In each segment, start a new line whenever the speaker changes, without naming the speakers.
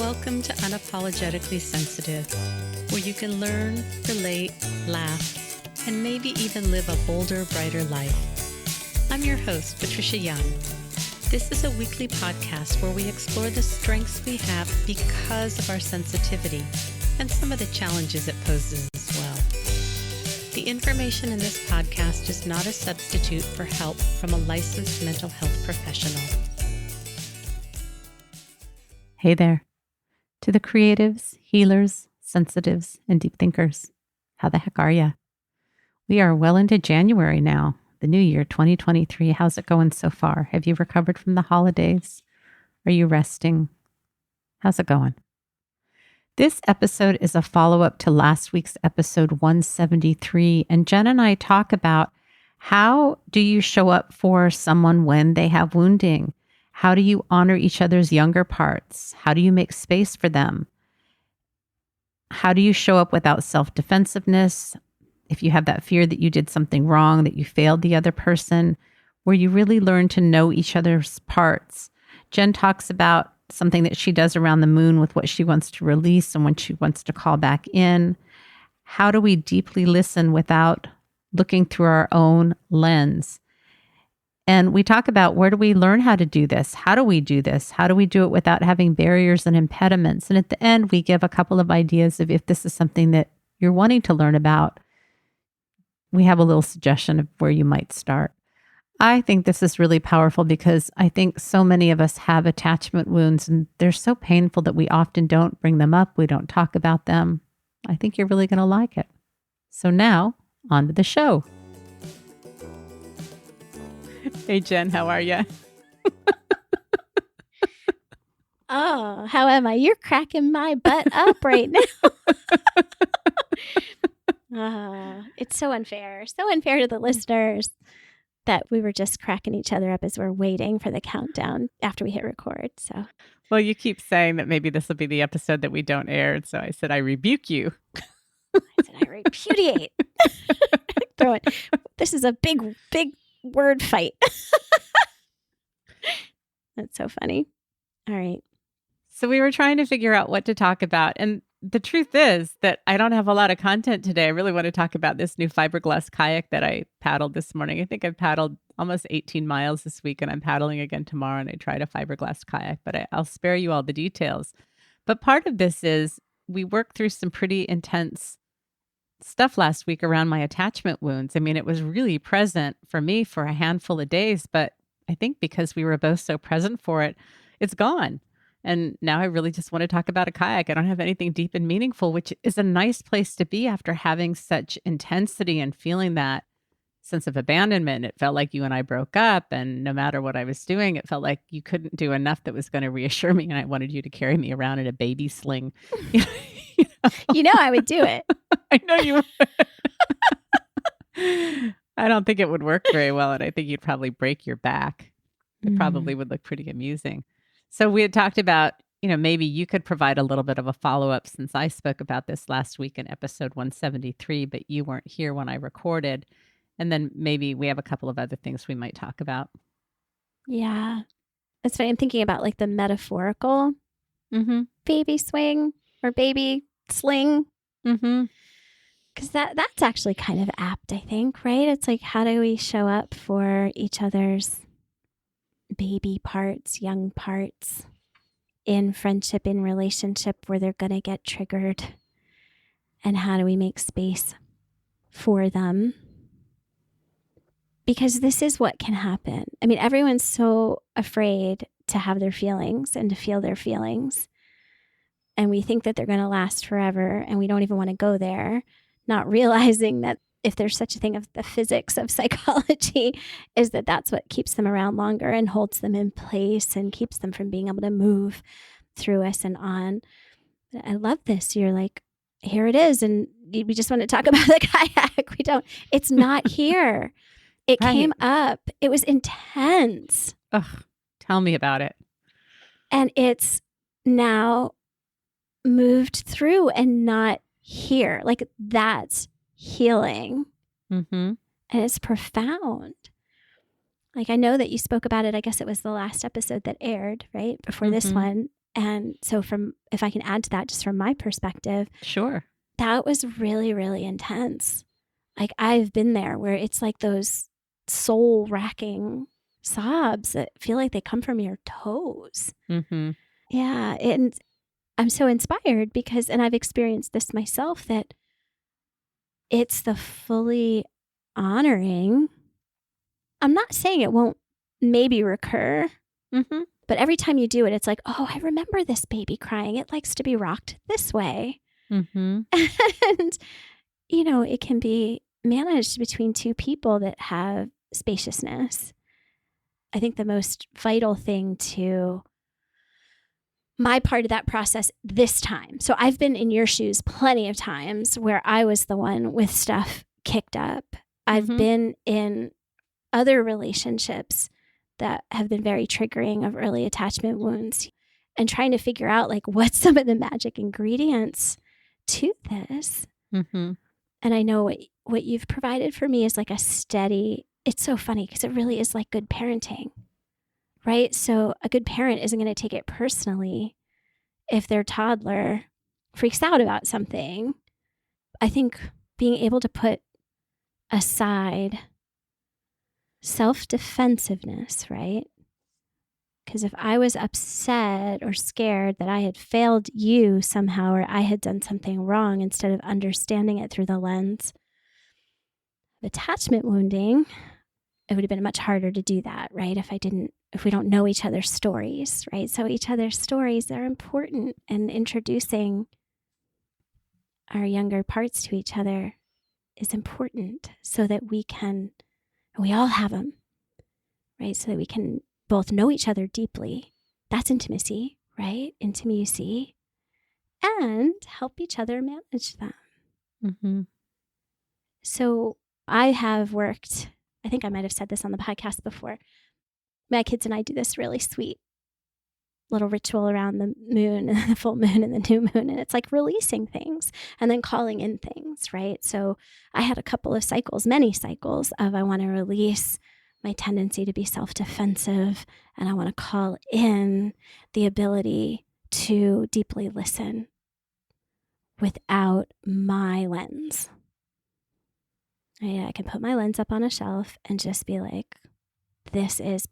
Welcome to Unapologetically Sensitive, where you can learn, relate, laugh, and maybe even live a bolder, brighter life. I'm your host, Patricia Young. This is a weekly podcast where we explore the strengths we have because of our sensitivity and some of the challenges it poses as well. The information in this podcast is not a substitute for help from a licensed mental health professional. Hey there. To the creatives, healers, sensitives, and deep thinkers, how the heck are ya? We are well into January now, the new year, 2023. How's it going so far? Have you recovered from the holidays? Are you resting? How's it going? This episode is a follow-up to last week's episode 173, and Jen and I talk about how do you show up for someone when they have wounding? How do you honor each other's younger parts? How do you make space for them? How do you show up without self-defensiveness? If you have that fear that you did something wrong, that you failed the other person, where you really learn to know each other's parts. Jen talks about something that she does around the moon with what she wants to release and when she wants to call back in. How do we deeply listen without looking through our own lens? And we talk about where do we learn how to do this? How do we do this? How do we do it without having barriers and impediments? And at the end, we give a couple of ideas of if this is something that you're wanting to learn about. We have a little suggestion of where you might start. I think this is really powerful because I think so many of us have attachment wounds and they're so painful that we often don't bring them up. We don't talk about them. I think you're really going to like it. So now, on to the show. Hey, Jen, how are you?
Oh, how am I? You're cracking my butt up right now. It's so unfair. So unfair to the listeners that we were just cracking each other up as we're waiting for the countdown after we hit record. So,
well, you keep saying that maybe this will be the episode that we don't air. So I said, I rebuke you.
I said, I repudiate. This is a big word fight. That's so funny. All right.
So we were trying to figure out what to talk about. And the truth is that I don't have a lot of content today. I really want to talk about this new fiberglass kayak that I paddled this morning. I think I've paddled almost 18 miles this week and I'm paddling again tomorrow and I tried a fiberglass kayak, but I'll spare you all the details. But part of this is we worked through some pretty intense stuff last week around my attachment wounds. I mean, it was really present for me for a handful of days, but I think because we were both so present for it, it's gone. And now I really just want to talk about a kayak. I don't have anything deep and meaningful, which is a nice place to be after having such intensity and feeling that sense of abandonment. It felt like you and I broke up, and no matter what I was doing, it felt like you couldn't do enough that was going to reassure me, and I wanted you to carry me around in a baby sling.
You know I would do it.
I know you would. I don't think it would work very well, and I think you'd probably break your back. It probably would look pretty amusing. So we had talked about, maybe you could provide a little bit of a follow-up since I spoke about this last week in episode 173, but you weren't here when I recorded. And then maybe we have a couple of other things we might talk about.
Yeah. That's what I'm thinking about, like the metaphorical baby swing or baby sling. Because that's actually kind of apt, I think, right? It's like, how do we show up for each other's baby parts, young parts in friendship, in relationship where they're going to get triggered? And how do we make space for them? Because this is what can happen. I mean, everyone's so afraid to have their feelings and to feel their feelings. And we think that they're going to last forever. And we don't even want to go there, not realizing that if there's such a thing of the physics of psychology, is that that's what keeps them around longer and holds them in place and keeps them from being able to move through us and on. I love this. You're like, here it is. And we just want to talk about the kayak. We don't. It's not here. It came up. It was intense.
Ugh, tell me about it.
And it's now moved through and not here. Like that's healing. And it's profound. Like I know that you spoke about it. I guess it was the last episode that aired, right? Before this one. And so if I can add to that, just from my perspective,
Sure.
that was really, really intense. Like I've been there where it's like those soul racking sobs that feel like they come from your toes.
Mm-hmm.
Yeah. And I'm so inspired because, and I've experienced this myself, that it's the fully honoring. I'm not saying it won't maybe recur,
Mm-hmm.
but every time you do it, it's like, oh, I remember this baby crying. It likes to be rocked this way.
Mm-hmm.
And, it can be managed between two people that have spaciousness. I think the most vital thing to my part of that process this time. So I've been in your shoes plenty of times where I was the one with stuff kicked up. I've
Mm-hmm.
been in other relationships that have been very triggering of early attachment wounds, and trying to figure out like what's some of the magic ingredients to this.
Mm-hmm.
And I know what you've provided for me is like a steady, it's so funny because it really is like good parenting, right? So a good parent isn't going to take it personally if their toddler freaks out about something. I think being able to put aside self-defensiveness, right? Because if I was upset or scared that I had failed you somehow, or I had done something wrong, instead of understanding it through the lens of attachment wounding, it would have been much harder to do that, right? If we don't know each other's stories, right? So each other's stories are important, and introducing our younger parts to each other is important so that we all have them, right? So that we can both know each other deeply. That's intimacy, right? Intimacy, and help each other manage them.
Mm-hmm.
So I have worked, I think I might have said this on the podcast before. My kids and I do this really sweet little ritual around the moon and the full moon and the new moon. And it's like releasing things and then calling in things, right? So I had a couple of cycles, many cycles of I want to release my tendency to be self-defensive, and I want to call in the ability to deeply listen without my lens. I can put my lens up on a shelf and just be like, this is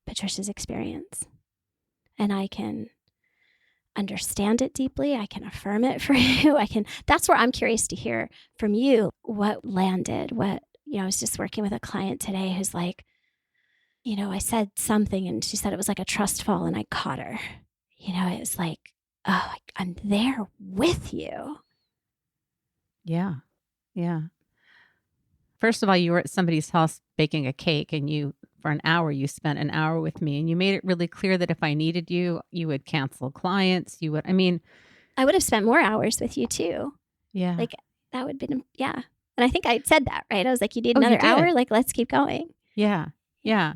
Patricia's experience. And I can understand it deeply. I can affirm it for you. That's where I'm curious to hear from you what landed, I was just working with a client today who's like, I said something and she said it was like a trust fall and I caught her. It's like, oh, I'm there with you.
Yeah. Yeah. First of all, you were at somebody's house baking a cake, and for an hour, you spent an hour with me, and you made it really clear that if I needed you, you would cancel clients.
I would have spent more hours with you too.
Yeah.
Like that would have been, yeah. And I think I said that, right? I was like, you need
Oh, you
another
did.
hour? Like, let's keep going.
Yeah. Yeah.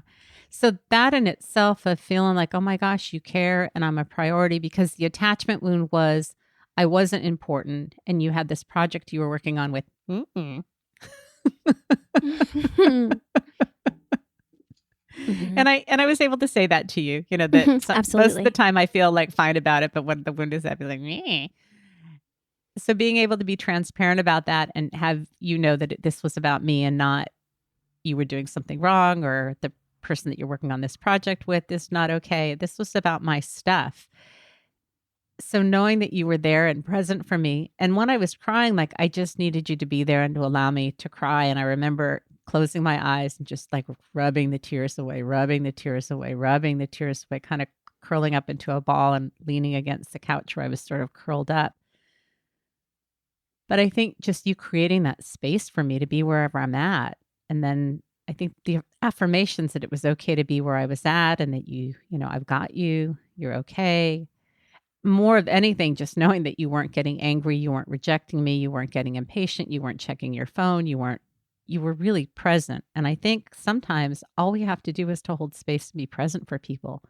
So that in itself of feeling like, oh my gosh, you care and I'm a priority, because the attachment wound was I wasn't important, and you had this project you were working on with.
Mm-hmm.
And I was able to say that to you, that
Absolutely.
most of the time I feel like fine about it, but when the wound is, I'd be like, meh. So being able to be transparent about that and have that this was about me and not you were doing something wrong, or the person that you're working on this project with is not okay. This was about my stuff. So knowing that you were there and present for me, and when I was crying, like I just needed you to be there and to allow me to cry. And I remember closing my eyes and just like rubbing the tears away, kind of curling up into a ball and leaning against the couch where I was sort of curled up. But I think just you creating that space for me to be wherever I'm at. And then I think the affirmations that it was okay to be where I was at, and that I've got you, you're okay. More of anything, just knowing that you weren't getting angry, you weren't rejecting me, you weren't getting impatient, you weren't checking your phone, you were really present. And I think sometimes all we have to do is to hold space to be present for people.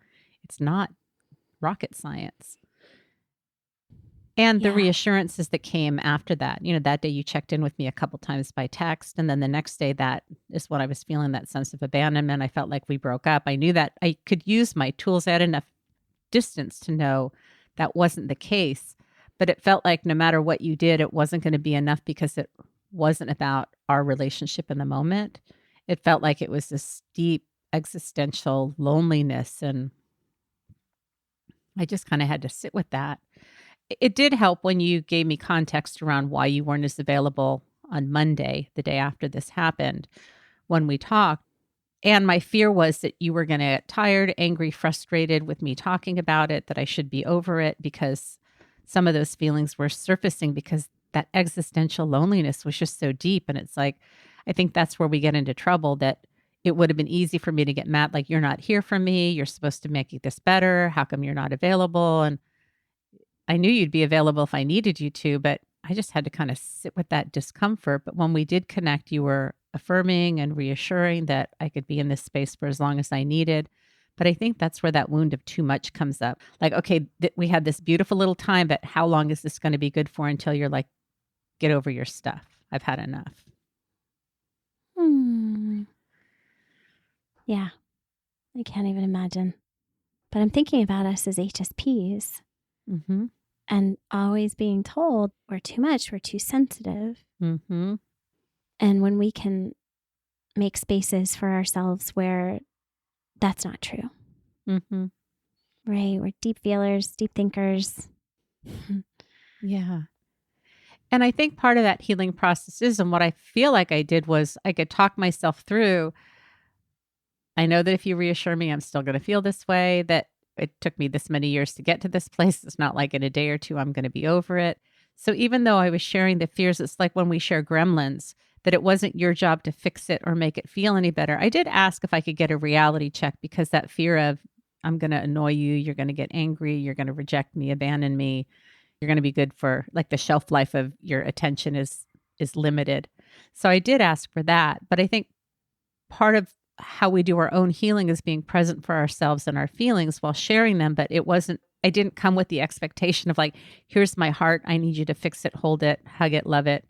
It's not rocket science. And the reassurances that came after that, that day you checked in with me a couple times by text. And then the next day, that is what I was feeling, that sense of abandonment. I felt like we broke up. I knew that I could use my tools. I had enough distance to know that wasn't the case. But it felt like no matter what you did, it wasn't going to be enough because it wasn't about our relationship in the moment. It felt like it was this deep existential loneliness. And I just kind of had to sit with that. It did help when you gave me context around why you weren't as available on Monday, the day after this happened, when we talked. And my fear was that you were going to get tired, angry, frustrated with me talking about it, that I should be over it because some of those feelings were surfacing because that existential loneliness was just so deep. And it's like, I think that's where we get into trouble, that it would have been easy for me to get mad, like, you're not here for me. You're supposed to make this better. How come you're not available? And I knew you'd be available if I needed you to, but I just had to kind of sit with that discomfort. But when we did connect, you were affirming and reassuring that I could be in this space for as long as I needed. But I think that's where that wound of too much comes up. Like, okay, we had this beautiful little time, but how long is this going to be good for until you're like, get over your stuff? I've had enough.
Yeah, I can't even imagine. But I'm thinking about us as HSPs and always being told we're too much, we're too sensitive. And when we can make spaces for ourselves where that's not true. Right? We're deep feelers, deep thinkers.
Yeah. And I think part of that healing process is, and what I feel like I did was I could talk myself through. I know that if you reassure me, I'm still going to feel this way, that it took me this many years to get to this place. It's not like in a day or two, I'm going to be over it. So even though I was sharing the fears, it's like when we share gremlins, that it wasn't your job to fix it or make it feel any better. I did ask if I could get a reality check, because that fear of, I'm going to annoy you, you're going to get angry, you're going to reject me, abandon me, you're going to be good for, like, the shelf life of your attention is limited. So I did ask for that. But I think part of how we do our own healing is being present for ourselves and our feelings while sharing them. But I didn't come with the expectation of like, here's my heart, I need you to fix it, hold it, hug it, love it,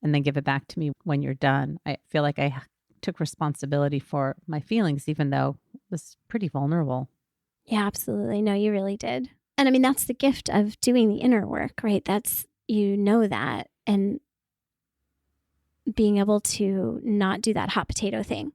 and then give it back to me when you're done. I feel like I took responsibility for my feelings, even though it was pretty vulnerable.
Yeah, absolutely. No, you really did. And I mean, that's the gift of doing the inner work, right? That's, that, and being able to not do that hot potato thing,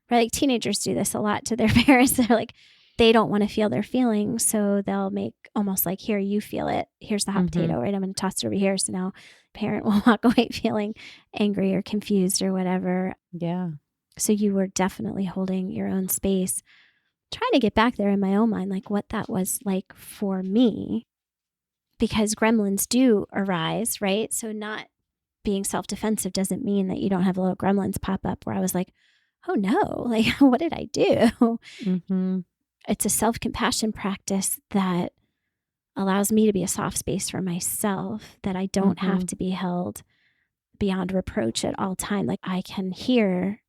right? Like teenagers do this a lot to their parents. They're like, they don't want to feel their feelings. So they'll make almost like, here, you feel it. Here's the hot potato, right? I'm going to toss it over here. So now parent will walk away feeling angry or confused or whatever.
Yeah.
So you were definitely holding your own space, trying to get back there in my own mind, like what that was like for me, because gremlins do arise, right? So not being self-defensive doesn't mean that you don't have little gremlins pop up where I was like, oh no, like, what did I do? It's a self-compassion practice that allows me to be a soft space for myself, that I don't have to be held beyond reproach at all time. Like, I can hear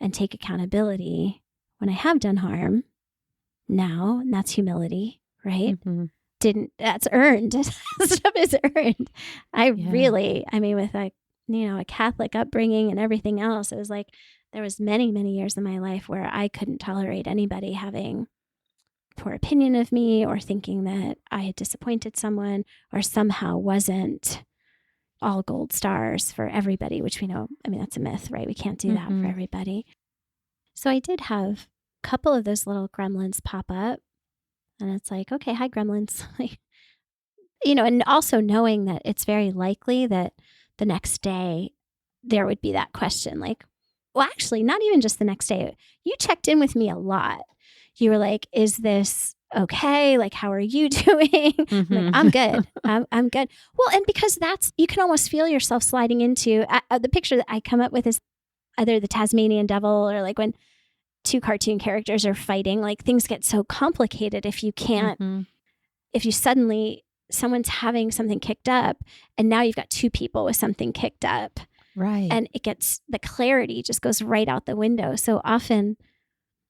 and take accountability when I have done harm now, and that's humility, right? That's earned. Stuff is earned. With a Catholic upbringing and everything else, it was like there was many, many years in my life where I couldn't tolerate anybody having poor opinion of me or thinking that I had disappointed someone or somehow wasn't all gold stars for everybody, which we know, that's a myth, right? We can't do that for everybody. So I did have a couple of those little gremlins pop up, and it's like, okay, hi gremlins. And also knowing that it's very likely that the next day there would be that question, like, well, actually, not even just the next day. You checked in with me a lot. You were like, is this okay? Like, how are you doing? I'm like, I'm good. I'm good. Well, and because you can almost feel yourself sliding into the picture that I come up with is either the Tasmanian devil or like when two cartoon characters are fighting, like things get so complicated if you can't, if you suddenly, someone's having something kicked up and now you've got two people with something kicked up.
Right.
And the clarity just goes right out the window. So often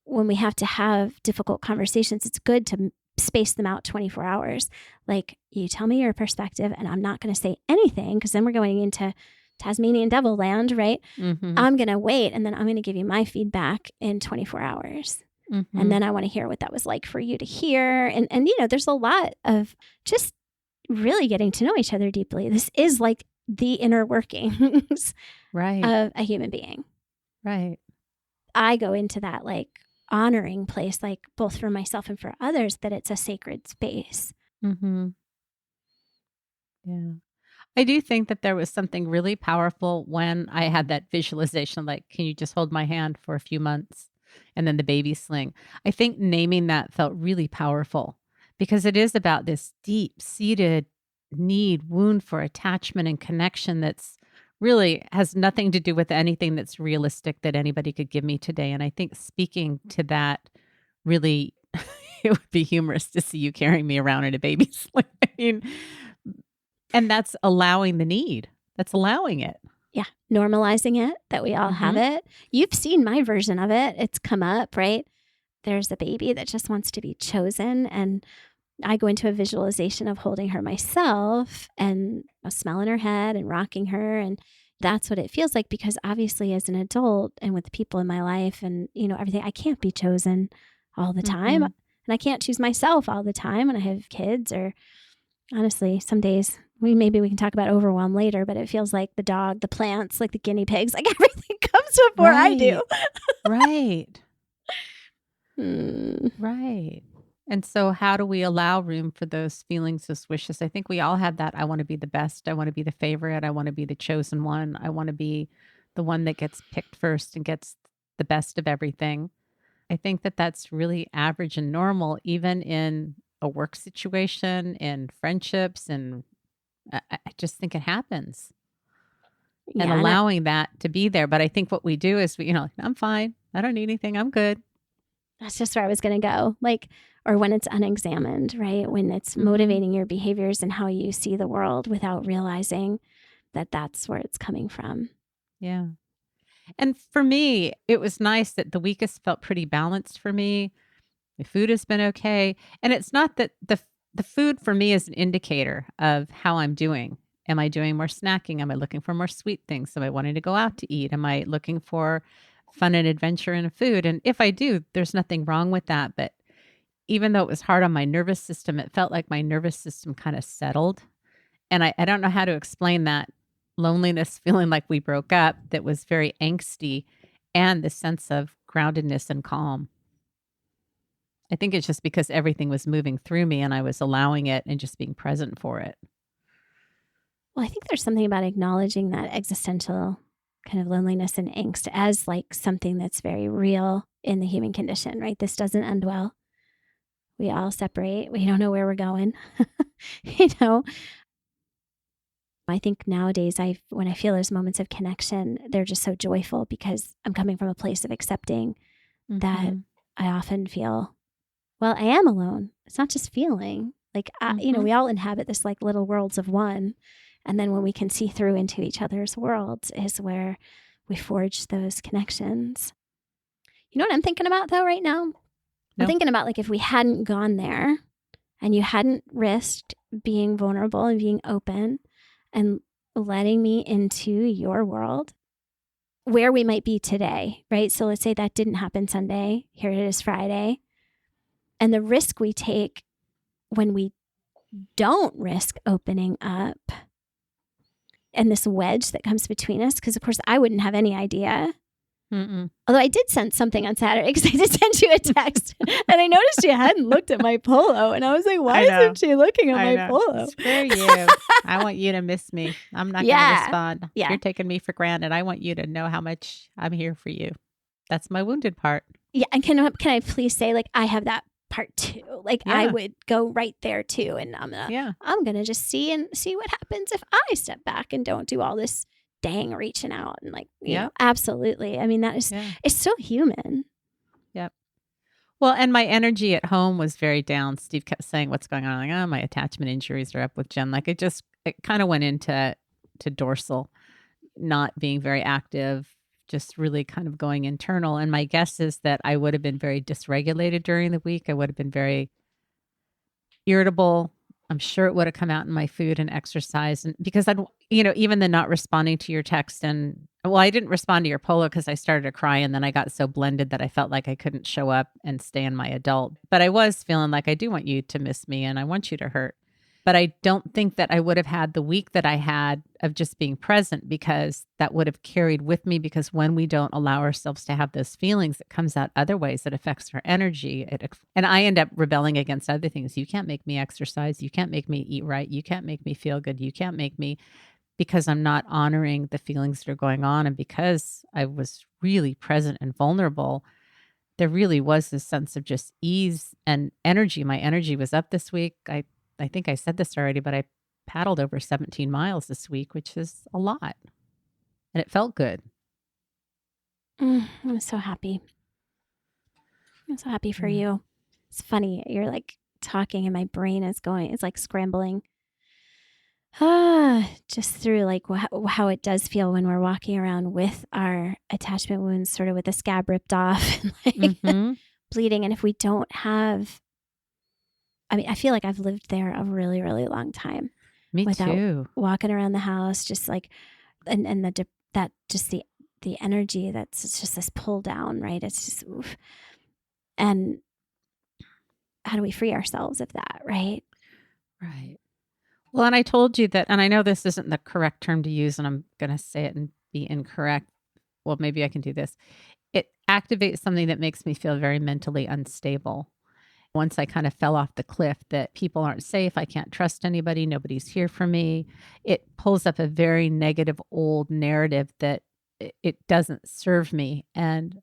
when we have to have difficult conversations, it's good to space them out 24 hours. Like, you tell me your perspective and I'm not going to say anything, because then we're going into Tasmanian devil land, right? I'm going to wait and then I'm going to give you my feedback in 24 hours. And then I want to hear what that was like for you to hear. And there's a lot of just really getting to know each other deeply. This is like the inner workings
Right.
of a human being.
Right.
I go into that like honoring place, like both for myself and for others, that it's a sacred space.
Mm-hmm. Yeah. I do think that there was something really powerful when I had that visualization, like, can you just hold my hand for a few months? And then the baby sling. I think naming that felt really powerful because it is about this deep seated need, wound for attachment and connection that's really has nothing to do with anything that's realistic that anybody could give me today. And I think speaking to that really, it would be humorous to see you carrying me around in a baby sling. I mean, and that's allowing the need. That's allowing it.
Yeah. Normalizing it, that we all have it. You've seen my version of it. It's come up, right? There's a baby that just wants to be chosen. And I go into a visualization of holding her myself and smelling her head and rocking her. And that's what it feels like, because obviously as an adult and with the people in my life and, everything, I can't be chosen all the time. And I can't choose myself all the time when I have kids, or honestly, some days maybe we can talk about overwhelm later, but it feels like the dog, the plants, like the guinea pigs, like everything comes before I do.
Right. Right. And so how do we allow room for those feelings, those wishes? I think we all have that. I want to be the best. I want to be the favorite. I want to be the chosen one. I want to be the one that gets picked first and gets the best of everything. I think that that's really average and normal, even in a work situation, in friendships, and I just think it happens. And
Yeah,
allowing that to be there. But I think what we do is I'm fine. I don't need anything. I'm good.
that's just where I was going to go. Like, or when it's unexamined, right? When it's motivating your behaviors and how you see the world without realizing that that's where it's coming from.
Yeah. And for me, it was nice that the week has felt pretty balanced for me. The food has been okay. And it's not that the food for me is an indicator of how I'm doing. Am I doing more snacking? Am I looking for more sweet things? Am I wanting to go out to eat? Am I looking for fun and adventure in food? And if I do, there's nothing wrong with that. But even though it was hard on my nervous system, it felt like my nervous system kind of settled. And I don't know how to explain that loneliness, feeling like we broke up, that was very angsty, and the sense of groundedness and calm. I think it's just because everything was moving through me and I was allowing it and just being present for it.
Well, I think there's something about acknowledging that existential kind of loneliness and angst as like something that's very real in the human condition, right? This doesn't end well. We all separate. We don't know where we're going. I think nowadays when I feel those moments of connection, they're just so joyful because I'm coming from a place of accepting that I often feel, well, I am alone. It's not just feeling like, we all inhabit this like little worlds of one. And then when we can see through into each other's worlds is where we forge those connections. You know what I'm thinking about though right now? I'm thinking about like if we hadn't gone there and you hadn't risked being vulnerable and being open and letting me into your world, where we might be today, right? So let's say that didn't happen Sunday. Here it is Friday. And the risk we take when we don't risk opening up and this wedge that comes between us, because of course I wouldn't have any idea. Although I did send something on Saturday because I did send you a text and I noticed you hadn't looked at my polo and I was like, why isn't she looking at my polo?
Screw you. I want you to miss me. I'm not going to respond.
Yeah.
You're taking me for granted. I want you to know how much I'm here for you. That's my wounded part.
Yeah. And can I please say, like, I have that part too. Like I would go right there too. And I'm gonna just see what happens if I step back and don't do all this dang reaching out and like, you know, absolutely. I mean, that is, it's so human.
Yep. Well, and my energy at home was very down. Steve kept saying, what's going on? Like, my attachment injuries are up with Jen. Like it kind of went into dorsal, not being very active, just really kind of going internal. And my guess is that I would have been very dysregulated during the week. I would have been very irritable, I'm sure it would have come out in my food and exercise. And because even the not responding to your text I didn't respond to your polo because I started to cry and then I got so blended that I felt like I couldn't show up and stay in my adult. But I was feeling like I do want you to miss me and I want you to hurt. But I don't think that I would have had the week that I had of just being present, because that would have carried with me. Because when we don't allow ourselves to have those feelings, it comes out other ways. It affects our energy. And I end up rebelling against other things. You can't make me exercise. You can't make me eat right. You can't make me feel good. You can't make me, because I'm not honoring the feelings that are going on. And because I was really present and vulnerable, there really was this sense of just ease and energy. My energy was up this week. I think I said this already, but I paddled over 17 miles this week, which is a lot. And it felt good.
I'm so happy. I'm so happy for you. It's funny. You're like talking and my brain is going, it's like scrambling. Just through like how it does feel when we're walking around with our attachment wounds, sort of with the scab ripped off and like bleeding. And if we don't have, I feel like I've lived there a really, really long time.
Me too.
Walking around the house, just like, and the energy that's just this pull down, right? It's just, oof. And how do we free ourselves of that, right?
Right. Well, and I told you that, and I know this isn't the correct term to use, and I'm going to say it and be incorrect. Well, maybe I can do this. It activates something that makes me feel very mentally unstable. Once I kind of fell off the cliff, that people aren't safe, I can't trust anybody, nobody's here for me. It pulls up a very negative old narrative that it doesn't serve me. And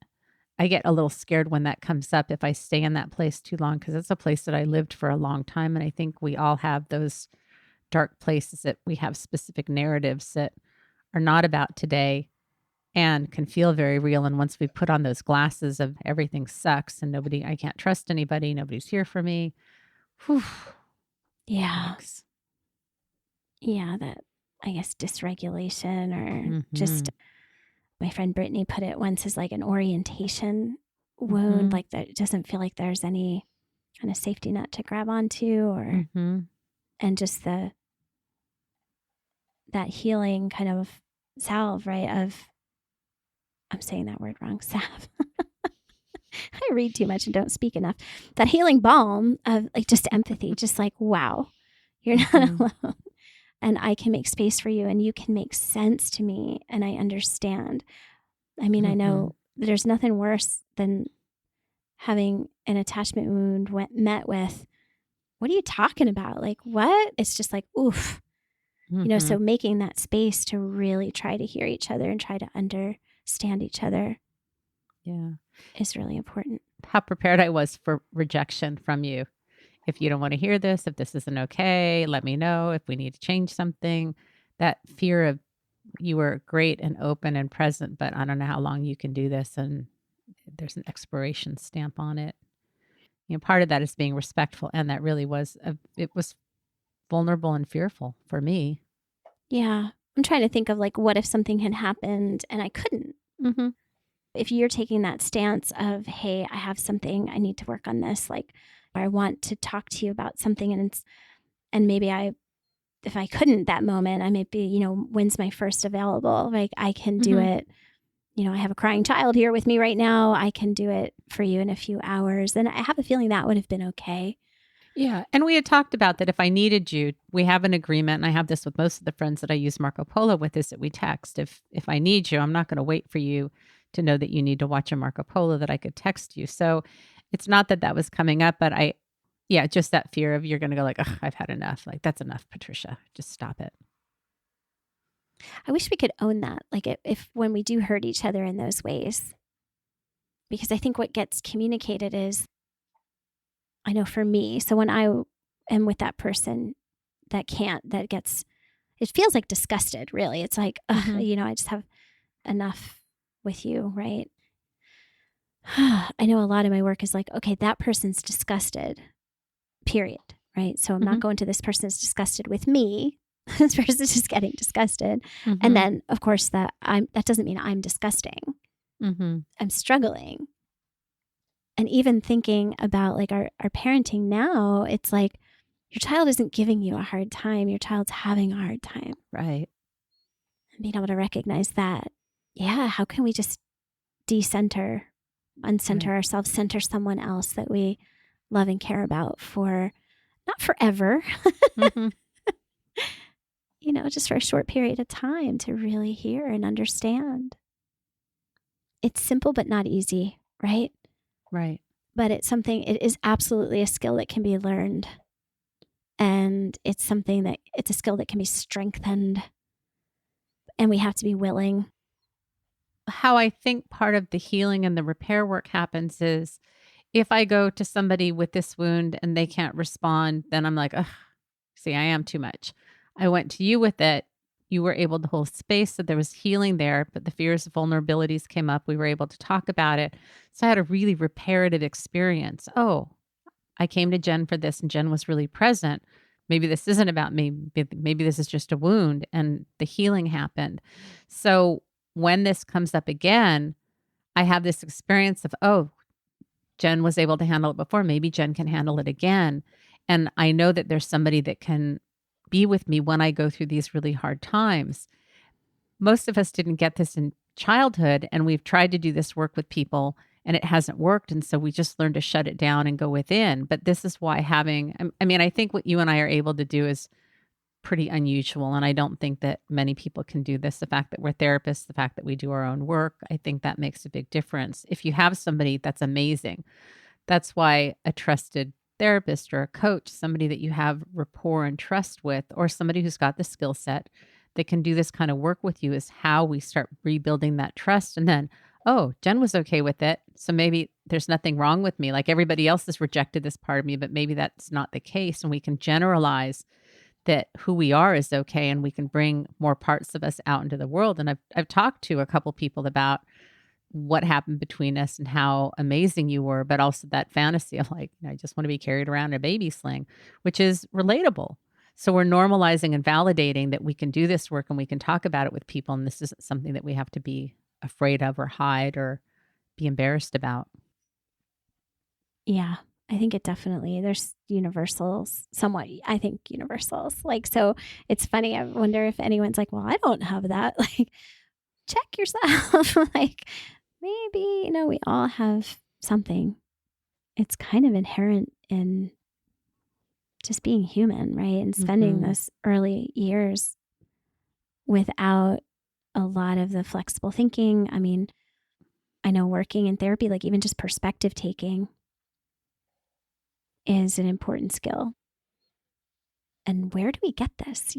I get a little scared when that comes up if I stay in that place too long, because it's a place that I lived for a long time. And I think we all have those dark places that we have specific narratives that are not about today and can feel very real. And once we put on those glasses of everything sucks and I can't trust anybody, nobody's here for me. Whew.
Yeah. Thanks. Yeah. That, I guess, dysregulation or just, my friend Brittany put it once as like an orientation wound, like that it doesn't feel like there's any kind of safety net to grab onto or, and just that healing kind of salve, right? I'm saying that word wrong, salve. I read too much and don't speak enough. That healing balm of like just empathy, just like, wow, you're not alone. And I can make space for you and you can make sense to me. And I understand. I mean, I know there's nothing worse than having an attachment wound met with, what are you talking about? Like, what? It's just like, oof. So making that space to really try to hear each other and try to understand each other is really important.
How prepared I was for rejection from you. If you don't want to hear this, if this isn't okay, let me know if we need to change something. That fear of, you were great and open and present, but I don't know how long you can do this. And there's an expiration stamp on it. Part of that is being respectful. And that really was, it was vulnerable and fearful for me.
Yeah. I'm trying to think of like, what if something had happened and I couldn't? If you're taking that stance of, hey, I have something, I need to work on this. Like, I want to talk to you about something. And maybe if I couldn't that moment, I might be, when's my first available? Like I can do it. I have a crying child here with me right now. I can do it for you in a few hours. And I have a feeling that would have been okay.
Yeah. And we had talked about that if I needed you, we have an agreement, and I have this with most of the friends that I use Marco Polo with, is that we text. If I need you, I'm not going to wait for you to know that you need to watch a Marco Polo, that I could text you. So it's not that was coming up, but just that fear of, you're going to go like, oh, I've had enough. Like, that's enough, Patricia. Just stop it.
I wish we could own that. Like if when we do hurt each other in those ways, because I think what gets communicated is, I know for me, so when I am with that person it feels like disgusted, really. It's like, I just have enough with you, right? I know a lot of my work is like, okay, that person's disgusted, period, right? So I'm not going to this person is disgusted with me. This person is just getting disgusted. And then, of course, that doesn't mean I'm disgusting. I'm struggling. And even thinking about like our parenting now, it's like, Your child isn't giving you a hard time. Your child's having a hard time.
Right.
And being able to recognize that, yeah, how can we just decenter, uncenter
Right.
ourselves, center someone else that we love and care about for not forever,
Mm-hmm.
just for a short period of time to really hear and understand. It's simple, but not easy, right?
Right.
But it is absolutely a skill that can be learned. And it's a skill that can be strengthened. And we have to be willing.
How I think part of the healing and the repair work happens is if I go to somebody with this wound and they can't respond, then I'm like, ugh, see, I am too much. I went to you with it. You were able to hold space. So there was healing there, but the fears of vulnerabilities came up. We were able to talk about it. So I had a really reparative experience. Oh, I came to Jen for this and Jen was really present. Maybe this isn't about me. Maybe this is just a wound and the healing happened. So when this comes up again, I have this experience of, oh, Jen was able to handle it before. Maybe Jen can handle it again. And I know that there's somebody that can be with me when I go through these really hard times. Most of us didn't get this in childhood, and we've tried to do this work with people and it hasn't worked. And so we just learn to shut it down and go within. But this is why I think what you and I are able to do is pretty unusual. And I don't think that many people can do this. The fact that we're therapists, the fact that we do our own work, I think that makes a big difference. If you have somebody, that's amazing. That's why a trusted therapist or a coach, somebody that you have rapport and trust with, or somebody who's got the skill set that can do this kind of work with you is how we start rebuilding that trust. And then, oh, Jen was okay with it. So maybe there's nothing wrong with me. Like everybody else has rejected this part of me, but maybe that's not the case. And we can generalize that who we are is okay and we can bring more parts of us out into the world. And I've talked to a couple people about what happened between us and how amazing you were, but also that fantasy of like, I just want to be carried around in a baby sling, which is relatable. So we're normalizing and validating that we can do this work and we can talk about it with people. And this isn't something that we have to be afraid of or hide or be embarrassed about.
Yeah, I think there's universals, somewhat, I think universals. Like, so it's funny. I wonder if anyone's like, well, I don't have that. Like, check yourself. Like, maybe, we all have something. It's kind of inherent in just being human, right? And spending
Mm-hmm.
those early years without a lot of the flexible thinking. I mean, I know working in therapy, like even just perspective taking is an important skill. And where do we get this,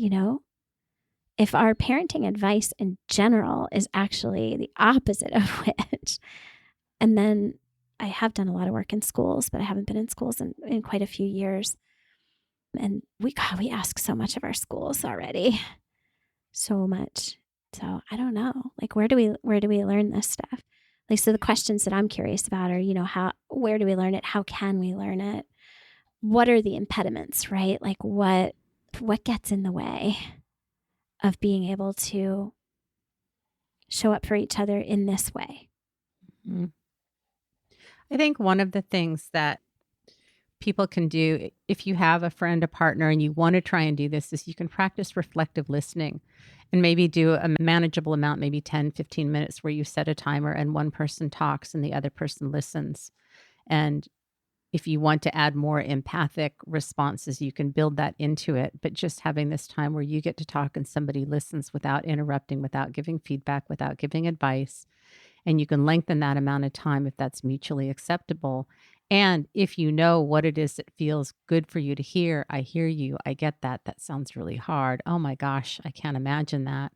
If our parenting advice in general is actually the opposite of which, and then I have done a lot of work in schools, but I haven't been in schools in quite a few years. And we ask so much of our schools already. So much. So I don't know. Like where do we learn this stuff? Like so the questions that I'm curious about are, where do we learn it? How can we learn it? What are the impediments, right? Like what gets in the way of being able to show up for each other in this way?
Mm-hmm. I think one of the things that people can do if you have a friend, a partner, and you want to try and do this is you can practice reflective listening and maybe do a manageable amount, maybe 10, 15 minutes where you set a timer and one person talks and the other person listens. And if you want to add more empathic responses, you can build that into it. But just having this time where you get to talk and somebody listens without interrupting, without giving feedback, without giving advice, and you can lengthen that amount of time if that's mutually acceptable. And if you know what it is that feels good for you to hear, I hear you, I get that. That sounds really hard. Oh my gosh, I can't imagine that.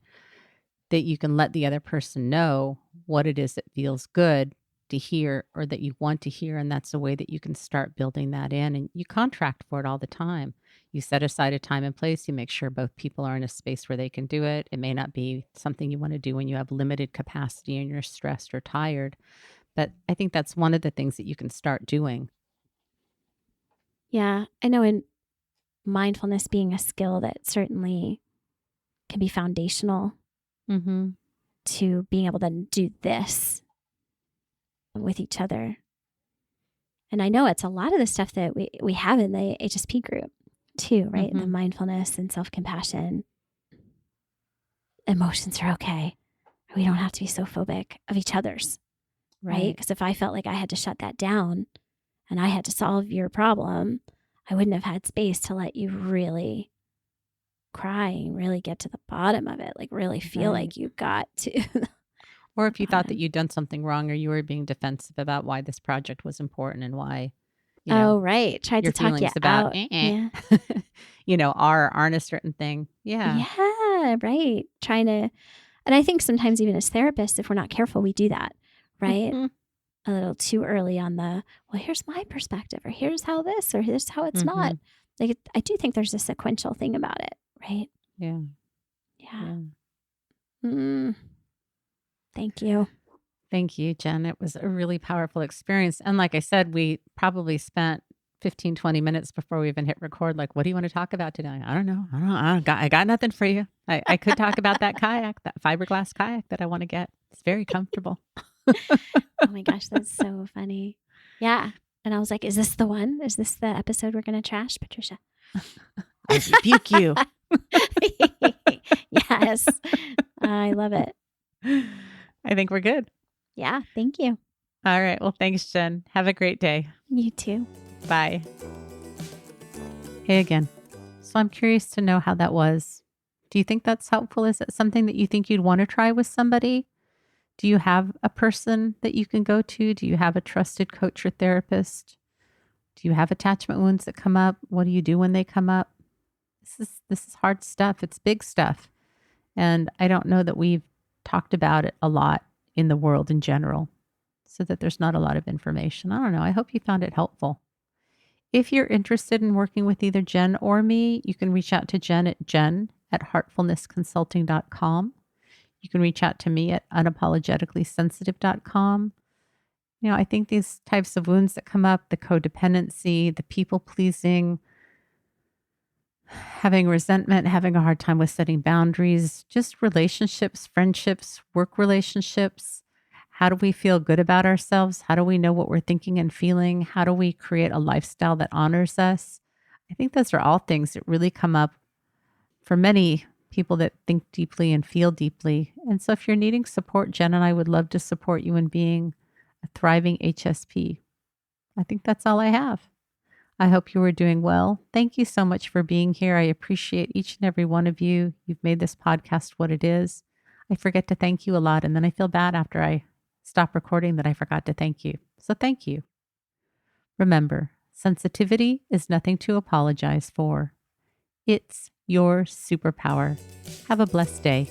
That you can let the other person know what it is that feels good to hear or that you want to hear. And that's a way that you can start building that in. And you contract for it all the time. You set aside a time and place. You make sure both people are in a space where they can do it. It may not be something you want to do when you have limited capacity and you're stressed or tired. But I think that's one of the things that you can start doing.
Yeah, I know in mindfulness being a skill that certainly can be foundational
Mm-hmm.
to being able to do this with each other. And I know it's a lot of the stuff that we have in the HSP group. too, right? The mindfulness and self-compassion. Emotions are okay. We don't have to be so phobic of each other's, right? Because if I felt like I had to shut that down and I had to solve your problem, I wouldn't have had space to let you really cry and really get to the bottom of it, like really feel like you got to.
Or if you thought that you'd done something wrong or you were being defensive about why this project was important and why,
right. Tried
your
to talk you
feelings about,
out. Yeah.
aren't a certain thing. Yeah.
Yeah, right. Trying to, and I think sometimes even as therapists, if we're not careful, we do that, right? A little too early on well, here's my perspective, or here's how this, or here's how it's not. Like, I do think there's a sequential thing about it, right?
Yeah.
Thank you.
Thank you, Jen. It was a really powerful experience. And like I said, we probably spent 15, 20 minutes before we even hit record. Like, what do you want to talk about today? I don't know. I got nothing for you. I could talk about that kayak, that fiberglass kayak that I want to get. It's very comfortable.
Oh my gosh, that's so funny. Yeah. And I was like, is this the one? Is this the episode we're going to trash, Patricia?
I rebuke you.
Yes. I love it.
I think we're good.
Yeah. Thank you.
All right. Well, thanks, Jen. Have a great day.
You too.
Bye. Hey again. So I'm curious to know how that was. Do you think that's helpful? Is it something that you think you'd want to try with somebody? Do you have a person that you can go to? Do you have a trusted coach or therapist? Do you have attachment wounds that come up? What do you do when they come up? This is hard stuff. It's big stuff. And I don't know that we've talked about it a lot in the world in general, so that there's not a lot of information. I don't know. I hope you found it helpful. If you're interested in working with either Jen or me, you can reach out to Jen at heartfulnessconsulting.com. You can reach out to me at unapologeticallysensitive.com. I think these types of wounds that come up, the codependency, the people pleasing, having resentment, having a hard time with setting boundaries, just relationships, friendships, work relationships. How do we feel good about ourselves? How do we know what we're thinking and feeling? How do we create a lifestyle that honors us? I think those are all things that really come up for many people that think deeply and feel deeply. And so if you're needing support, Jen and I would love to support you in being a thriving HSP. I think that's all I have. I hope you are doing well. Thank you so much for being here. I appreciate each and every one of you. You've made this podcast what it is. I forget to thank you a lot, and then I feel bad after I stop recording that I forgot to thank you. So thank you. Remember, sensitivity is nothing to apologize for. It's your superpower. Have a blessed day.